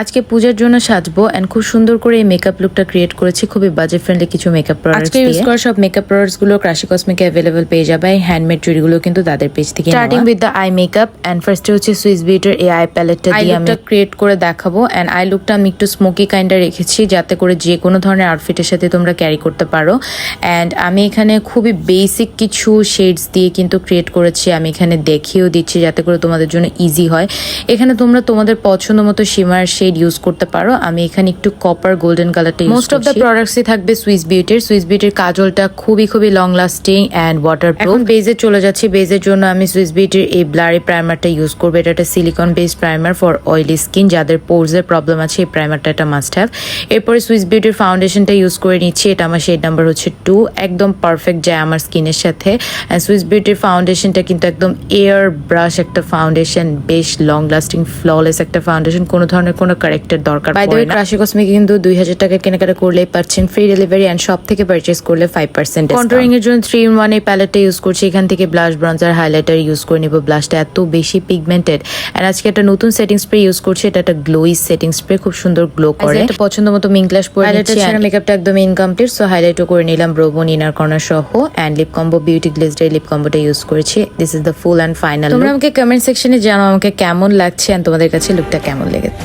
আজকে পূজার জন্য সাজবো এন্ড খুব সুন্দর করে এই মেকআপ লুকটা ক্রিয়েট করেছি, খুবই বাজেট ফ্রেন্ডলি কিছু মেকআপ প্রোডাক্টস দিয়ে। আজকে ইউজ করা সব মেকআপ প্রোডাক্টস গুলো ক্রাশি কসমেটিকে अवेलेबल পেয়ে যাবে। হ্যান্ডমেড জুড়িগুলো কিন্তু তাদের পেজ থেকে। Starting with the eye makeup and ফার্স্টে হচ্ছে সুইস বিউটির এই আই প্যালেটটা দিয়ে আমি ক্রিয়েট করে দেখাবো। এন্ড আই লুকটা আমি একটু স্মোকি কাইন্ডে রেখেছি যাতে করে যে কোনো ধরনের আউটফিটের সাথে তোমরা ক্যারি করতে পারো। এন্ড আমি এখানে খুবই বেসিক কিছু শেডস দিয়ে কিন্তু ক্রিয়েট করেছি, আমি এখানে দেখিয়েও দিচ্ছি যাতে করে তোমাদের জন্য ইজি হয়। এখানে তোমরা তোমাদের পছন্দ মতো শিমার শেড ইউজ করতে পারো। আমি এখানে একটু কপার গোল্ডেন কালারটা ইউজ করছি। মোস্ট অফ দ্য প্রোডাক্টসই থাকবে সুইস বিউটির কাজলটা খুবই লং লাস্টিং এন্ড ওয়াটারপ্রুফ। এখন বেজে চলে যাচ্ছি। বেজের জন্য আমি সুইস বিউটির এই ব্লারি প্রাইমারটা ইউজ করবো। এটা একটা silicon based primer for oily skin, যাদের পোরস এর প্রবলেম আছে এই প্রাইমারটা একটা মাস্ট হ্যাভ। এরপরে সুইস বিউটির ফাউন্ডেশনটা ইউজ করে নিচ্ছি। এটা আমার শেড নাম্বার হচ্ছে 2, একদম পারফেক্ট যায় আমার স্কিনের সাথে। এন্ড সুইস বিউটির ফাউন্ডেশনটা কিন্তু একদম এয়ার ব্রাশ একটা ফাউন্ডেশন, বেশ লং লাস্টিং ফ্ললেস একটা ফাউন্ডেশন, কোনো ধরনের কোনো কারেক্টের দরকার পড়ে না। বাই দ্য ওয়ে ক্রাশি কসমেটিক কিন্তু 2000 টাকা কেনাকাটা করলেই পাচ্ছেন ফ্রি ডেলিভারি এন্ড শপ থেকে পারচেজ করলে 5% কন্ট্রোলিং এর জন্য 3-in-1 এই প্যালেটটা ইউজ করছি। এখান থেকে ব্লাশ, ব্রঞ্জার, হাইলাইটার ইউজ করে নিব। ব্লাশটা এত বেশি পিগমেন্টেড এন্ড আজকে একটা নতুন সেটিং স্প্রে ইউজ করছি। এটা একটা গ্লোই সেটিং স্প্রে, খুব সুন্দর গ্লো করে। এটা পছন্দ মতো মিং গ্লাস পরে নিচ্ছি। আর মেকআপটা একদম ইনকমপ্লিট, সো হাইলাইটও করে নিলাম ব্রোবোন ইনার কর্নার সহ। And lip combo beauty glazed lip কম্বোটা ইউজ করেছি। This is the full and final. তোমরা আমাকে কমেন্ট সেকশনে জানাও আমাকে কেমন লাগছে এন্ড তোমাদের কাছে লুকটা কেমন লেগেছে।